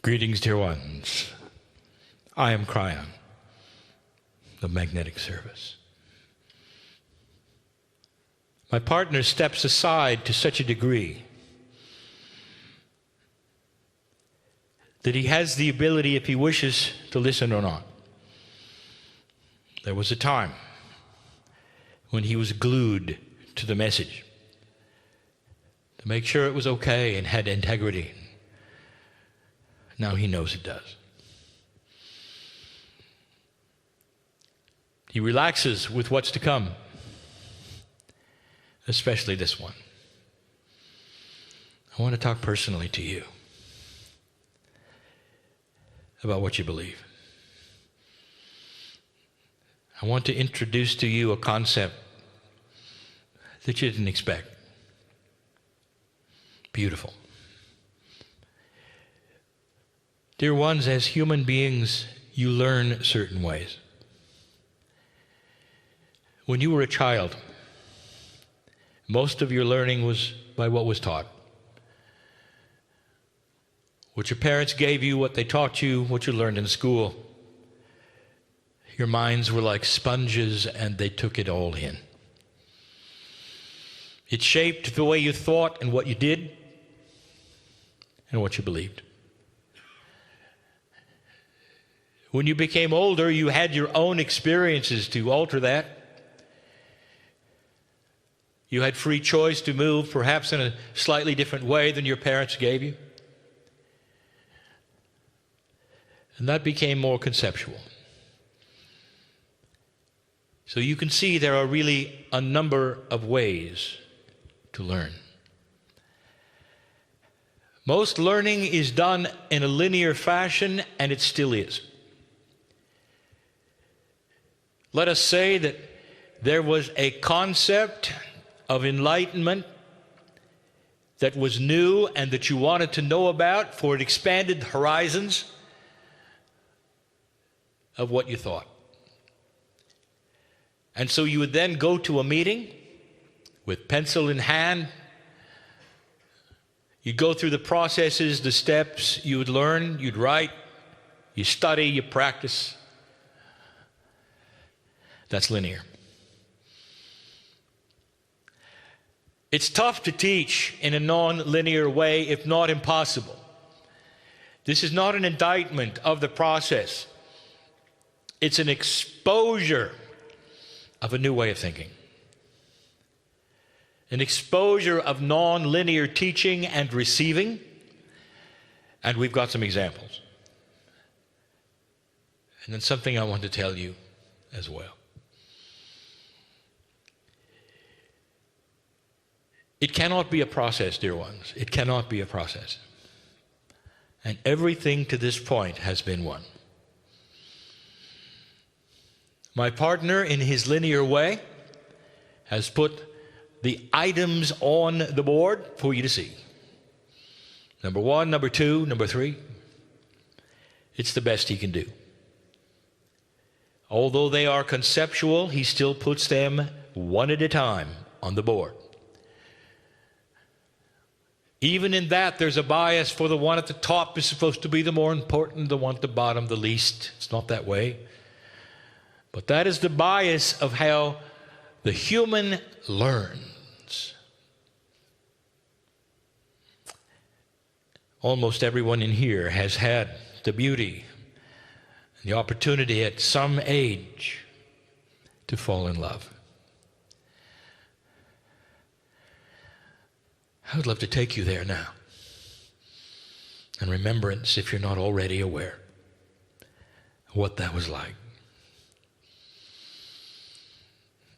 Greetings, dear ones. I am Kryon, the magnetic service. My partner steps aside to such a degree that he has the ability, if he wishes, to listen or not. There was a time when he was glued to the message to make sure it was okay and had integrity. Now he knows it does. He relaxes with what's to come, especially this one. I want to talk personally to you about what you believe. I want to introduce to you a concept that you didn't expect. Beautiful. Dear ones, as human beings, you learn certain ways. When you were a child, most of your learning was by what was taught. What your parents gave you, what they taught you, what you learned in school. Your minds were like sponges and they took it all in. It shaped the way you thought and what you did and what you believed. When you became older, you had your own experiences to alter that. You had free choice to move, perhaps in a slightly different way than your parents gave you. And that became more conceptual. So you can see there are really a number of ways to learn. Most learning is done in a linear fashion, and it still is. Let us say that there was a concept of enlightenment that was new and that you wanted to know about, for it expanded the horizons of what you thought. And so you would then go to a meeting with pencil in hand. You'd go through the processes, the steps, you would learn, you'd write, you study, you practice. That's linear. It's tough to teach in a non-linear way, if not impossible. This is not an indictment of the process. It's an exposure of a new way of thinking. An exposure of non-linear teaching and receiving. And we've got some examples. And then something I want to tell you as well. It cannot be a process, dear ones. It cannot be a process. And everything to this point has been one. My partner, in his linear way, has put the items on the board for you to see. Number 1, number 2, number 3. It's the best he can do. Although they are conceptual, he still puts them one at a time on the board. Even in that, there's a bias for the one at the top is supposed to be the more important, the one at the bottom, the least. It's not that way. But that is the bias of how the human learns. Almost everyone in here has had the beauty and the opportunity at some age to fall in love. I would love to take you there now. In remembrance, if you're not already aware, of what that was like.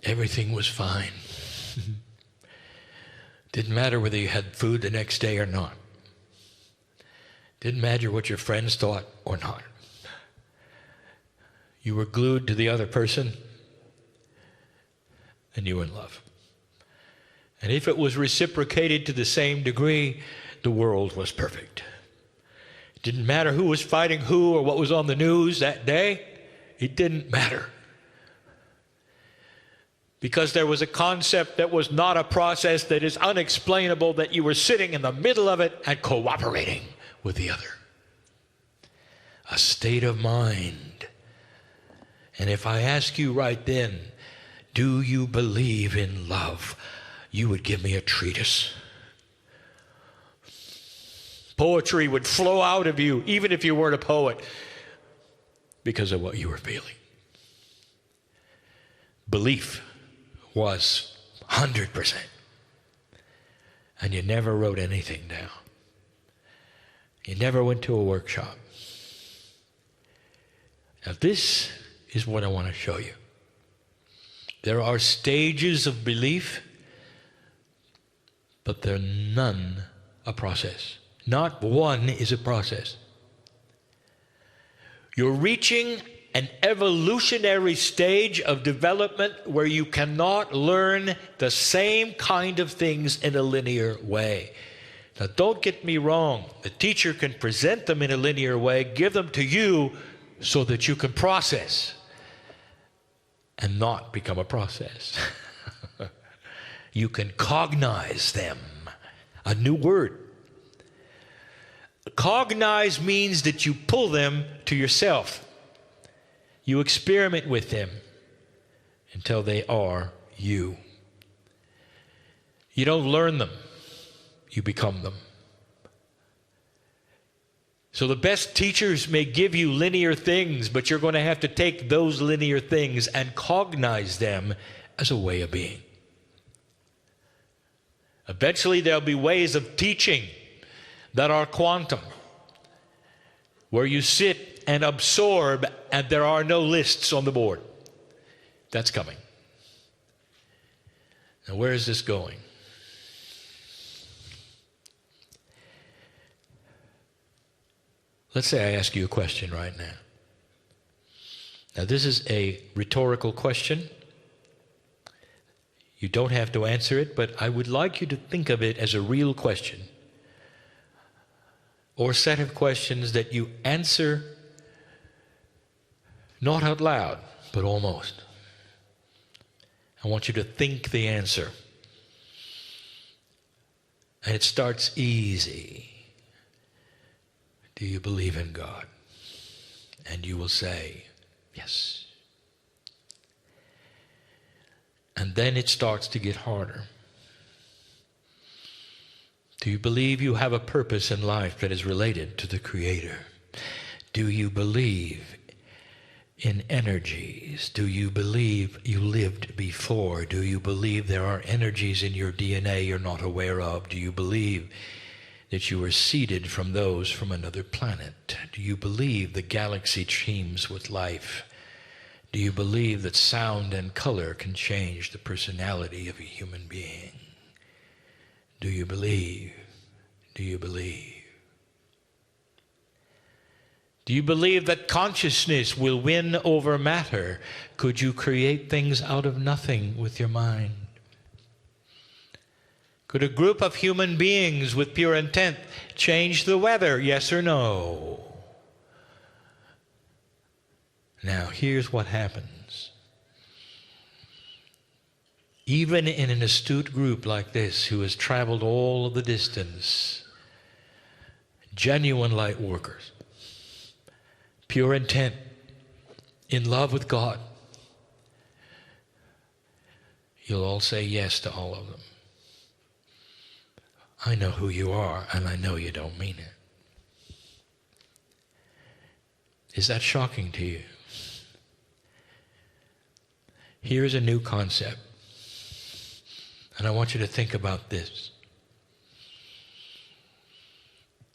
Everything was fine. Didn't matter whether you had food the next day or not. Didn't matter what your friends thought or not. You were glued to the other person, and you were in love. And if it was reciprocated to the same degree, the world was perfect. It didn't matter who was fighting who or what was on the news that day. It didn't matter. Because there was a concept that was not a process, that is unexplainable, that you were sitting in the middle of it and cooperating with the other. a state of mind. And if I ask you right then, do you believe in love? You would give me a treatise. Poetry would flow out of you, even if you weren't a poet, because of what you were feeling. Belief was 100%. And you never wrote anything down. You never went to a workshop. Now this is what I want to show you. There are stages of belief, but they're none a process. Not one is a process. You're reaching an evolutionary stage of development where you cannot learn the same kind of things in a linear way. Now, don't get me wrong. The teacher can present them in a linear way, give them to you so that you can process and not become a process. You can cognize them. A new word. Cognize means that you pull them to yourself. You experiment with them until they are you. You don't learn them. You become them. So the best teachers may give you linear things, but you're going to have to take those linear things and cognize them as a way of being. Eventually there'll be ways of teaching that are quantum, where you sit and absorb and there are no lists on the board. That's coming. Now, where is this going? Let's say I ask you a question right now. Now, this is a rhetorical question. You don't have to answer it, but I would like you to think of it as a real question, or set of questions that you answer not out loud, but almost. I want you to think the answer. And it starts easy. Do you believe in God? And you will say, yes. And then it starts to get harder. Do you believe you have a purpose in life that is related to the Creator? Do you believe in energies? Do you believe you lived before? Do you believe there are energies in your DNA you're not aware of? Do you believe that you were seeded from those from another planet? Do you believe the galaxy teems with life? Do you believe that sound and color can change the personality of a human being? Do you believe? Do you believe? Do you believe that consciousness will win over matter? Could you create things out of nothing with your mind? Could a group of human beings with pure intent change the weather? Yes or no? Now, here's what happens. Even in an astute group like this, who has traveled all of the distance, genuine light workers, pure intent, in love with God, you'll all say yes to all of them. I know who you are, and I know you don't mean it. Is that shocking to you? Here's a new concept, and I want you to think about this.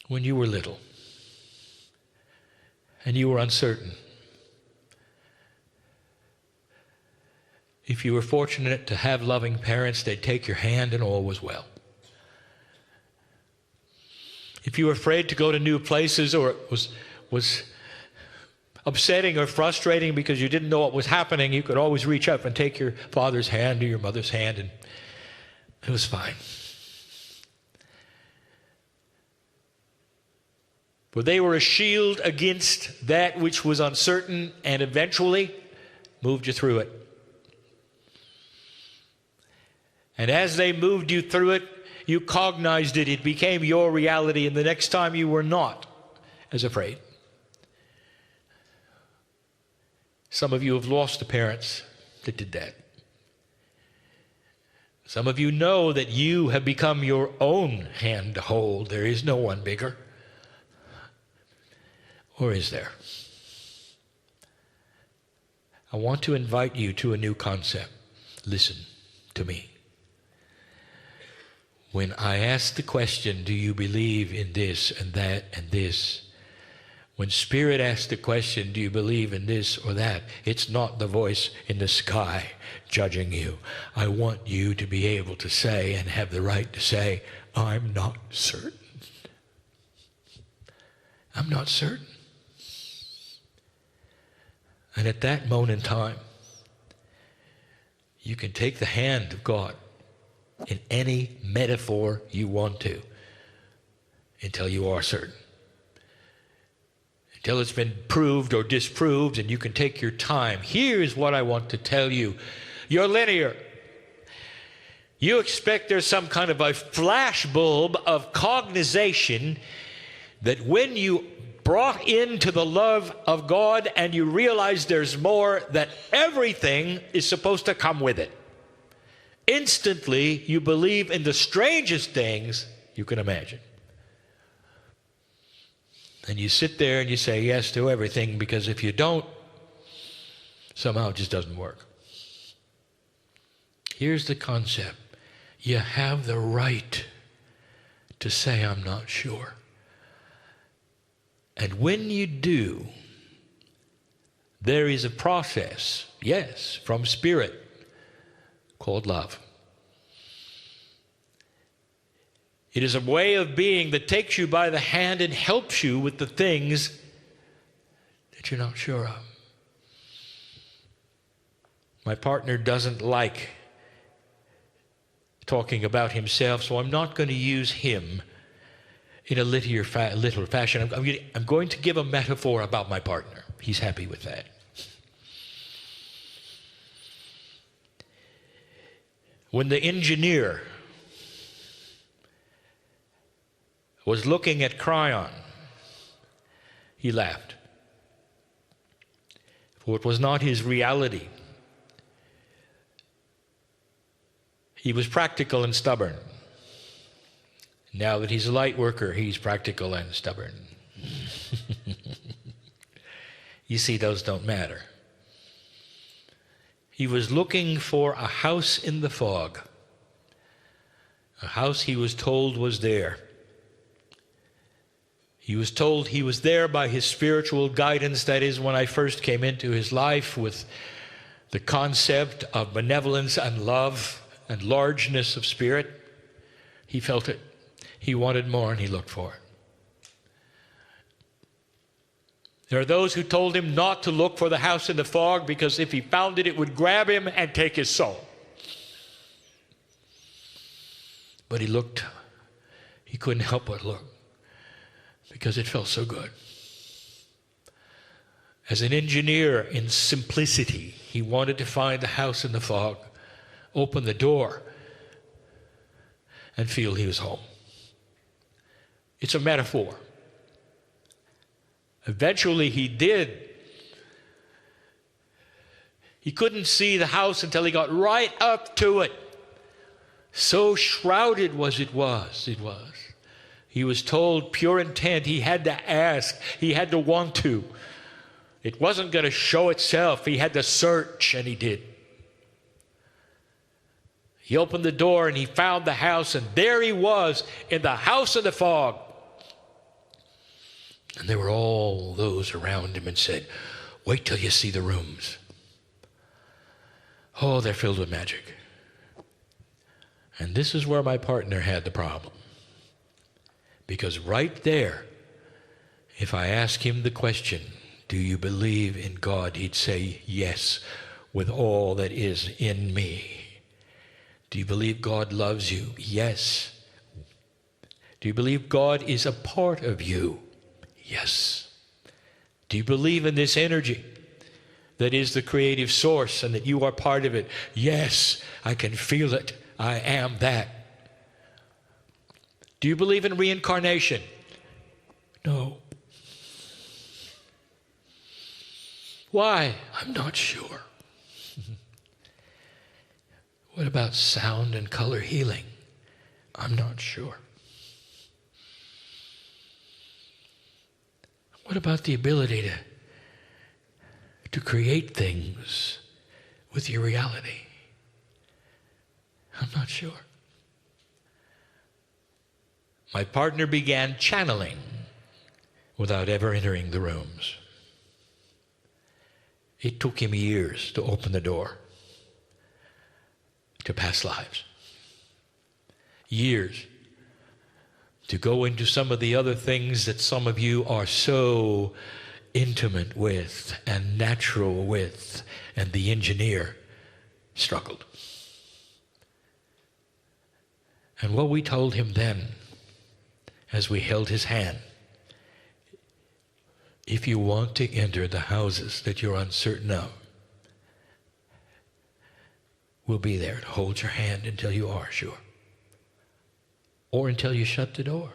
When you were little, and you were uncertain, if you were fortunate to have loving parents, they'd take your hand and all was well. If you were afraid to go to new places, or it was upsetting or frustrating because you didn't know what was happening, you could always reach up and take your father's hand or your mother's hand, and it was fine. For they were a shield against that which was uncertain, and eventually moved you through it. And as they moved you through it, you cognized it. It became your reality, and the next time you were not as afraid. Some of you have lost the parents that did that. Some of you know that you have become your own hand to hold. There is no one bigger. Or is there? I want to invite you to a new concept. Listen to me. When I ask the question, do you believe in this and that and this? When Spirit asks the question, do you believe in this or that? It's not the voice in the sky judging you. I want you to be able to say and have the right to say, I'm not certain. I'm not certain. And at that moment in time, you can take the hand of God in any metaphor you want to until you are certain. Until it's been proved or disproved, and you can take your time. Here's what I want to tell you. You're linear. You expect there's some kind of a flash bulb of cognization that when you brought into the love of God and you realize there's more, that everything is supposed to come with it. Instantly, you believe in the strangest things you can imagine. And you sit there and you say yes to everything, because if you don't, somehow it just doesn't work. Here's the concept. You have the right to say, I'm not sure. And when you do, there is a process, yes, from Spirit, called love. It is a way of being that takes you by the hand and helps you with the things that you're not sure of. My partner doesn't like talking about himself, so I'm not going to use him in a literal fashion. I'm going to give a metaphor about my partner. He's happy with that. When the engineer was looking at Kryon, he laughed. For it was not his reality. He was practical and stubborn. Now that he's a light worker, he's practical and stubborn. You see, those don't matter. He was looking for a house in the fog. A house he was told was there. He was told he was there by his spiritual guidance. That is, when I first came into his life with the concept of benevolence and love and largeness of spirit, he felt it. He wanted more and he looked for it. There are those who told him not to look for the house in the fog because if he found it, it would grab him and take his soul. But he looked. He couldn't help but look because it felt so good. As an engineer in simplicity, he wanted to find the house in the fog, open the door, and feel he was home. It's a metaphor. Eventually he did. He couldn't see the house until he got right up to it. So shrouded it was. He was told pure intent. He had to ask. He had to want to. It wasn't going to show itself. He had to search, and he did. He opened the door and he found the house, and there he was in the house of the fog. And there were all those around him and said, wait till you see the rooms. Oh, they're filled with magic. And this is where my partner had the problem. Because right there, if I ask him the question, do you believe in God? He'd say, yes, with all that is in me. Do you believe God loves you? Yes. Do you believe God is a part of you? Yes. Do you believe in this energy that is the creative source and that you are part of it? Yes, I can feel it. I am that. Do you believe in reincarnation? No. Why? I'm not sure. What about sound and color healing? I'm not sure. What about the ability to create things with your reality? I'm not sure. My partner began channeling without ever entering the rooms. It took him years to open the door to past lives. Years to go into some of the other things that some of you are so intimate with and natural with, and the engineer struggled. And what we told him then, as we held his hand, if you want to enter the houses that you're uncertain of, we'll be there to hold your hand until you are sure, or until you shut the door.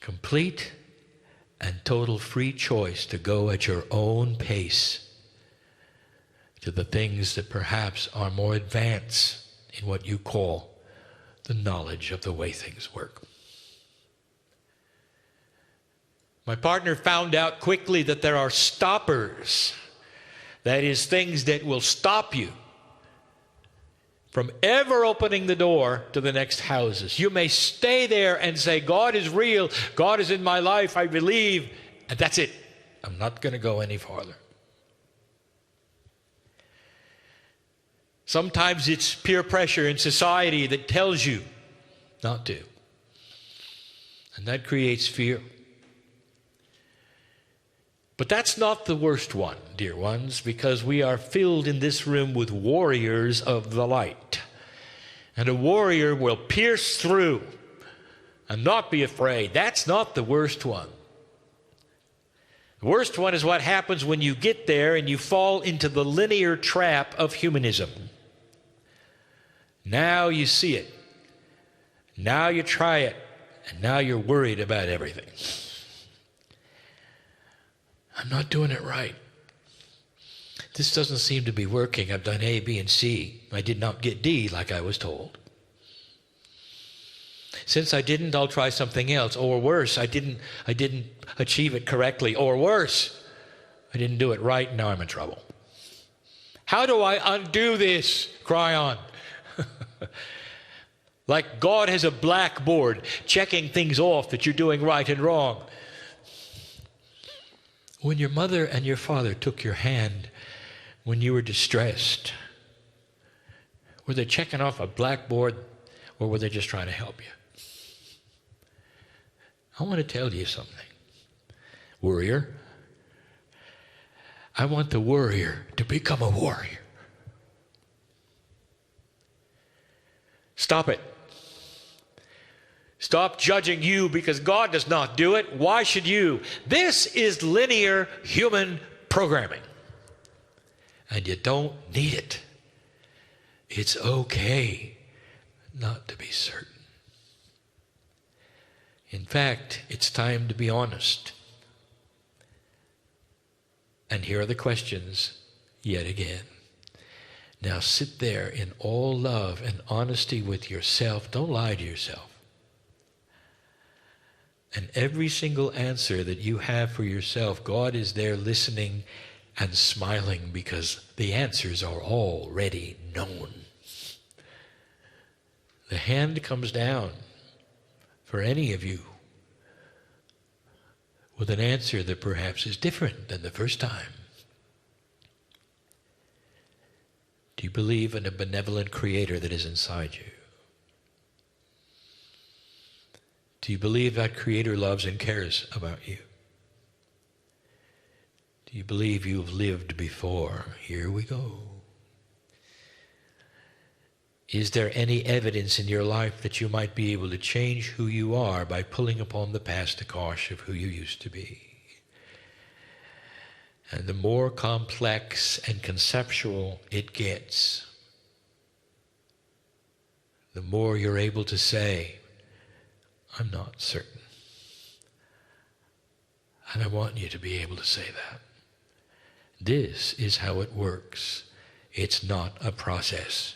Complete and total free choice to go at your own pace to the things that perhaps are more advanced in what you call the knowledge of the way things work. My partner found out quickly that there are stoppers. That is, things that will stop you from ever opening the door to the next houses. You may stay there and say, God is real, God is in my life, I believe, and that's it. I'm not going to go any farther. Sometimes it's peer pressure in society that tells you not to. And that creates fear. But that's not the worst one, dear ones, because we are filled in this room with warriors of the light. And a warrior will pierce through and not be afraid. That's not the worst one. The worst one is what happens when you get there and you fall into the linear trap of humanism. Now you see it. Now you try it. And now you're worried about everything. I'm not doing it right. This doesn't seem to be working. I've done A, B, and C. I did not get D like I was told. Since I didn't, I'll try something else. Or worse, I didn't achieve it correctly. Or worse, I didn't do it right, and now I'm in trouble. How do I undo this, Kryon? Like God has a blackboard checking things off that you're doing right and wrong. When your mother and your father took your hand when you were distressed, were they checking off a blackboard, or were they just trying to help you? I want to tell you something. Warrior, I want the warrior to become a warrior. Stop it. Stop judging you because God does not do it. Why should you? This is linear human programming. And you don't need it. It's okay not to be certain. In fact, it's time to be honest. And here are the questions yet again. Now sit there in all love and honesty with yourself. Don't lie to yourself. And every single answer that you have for yourself, God is there listening and smiling because the answers are already known. The hand comes down for any of you with an answer that perhaps is different than the first time. Do you believe in a benevolent creator that is inside you? Do you believe that creator loves and cares about you? Do you believe you've lived before? Here we go. Is there any evidence in your life that you might be able to change who you are by pulling upon the past akash of who you used to be? And the more complex and conceptual it gets, the more you're able to say, I'm not certain. And I want you to be able to say that. This is how it works. It's not a process.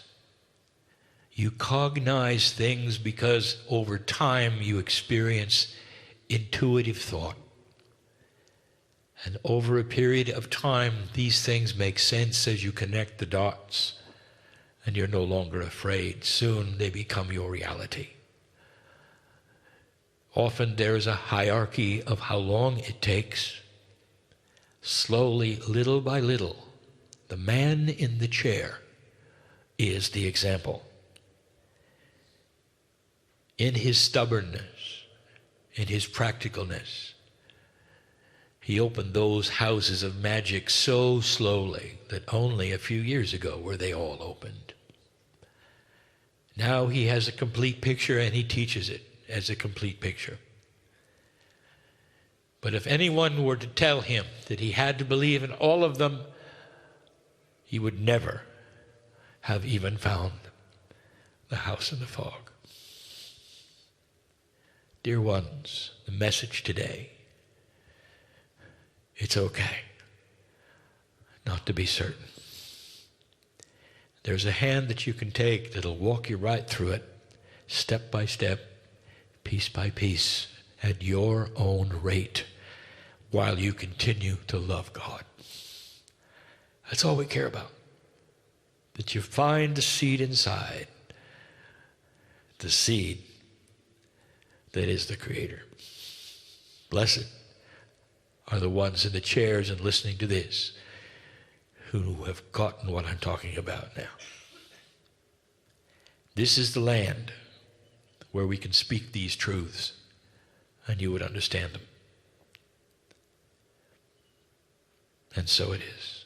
You cognize things because over time you experience intuitive thought. And over a period of time, these things make sense as you connect the dots, and you're no longer afraid. Soon they become your reality. Often there is a hierarchy of how long it takes. Slowly, little by little, the man in the chair is the example. In his stubbornness, in his practicalness, he opened those houses of magic so slowly that only a few years ago were they all opened. Now he has a complete picture and he teaches it as a complete picture. But if anyone were to tell him that he had to believe in all of them, he would never have even found the house in the fog. Dear ones, the message today, it's okay not to be certain. There's a hand that you can take that'll walk you right through it, step by step, piece by piece, at your own rate, while you continue to love God. That's all we care about. That you find the seed inside, the seed that is the Creator. Blessed are the ones in the chairs and listening to this who have gotten what I'm talking about now. This is the land where we can speak these truths and you would understand them. And so it is.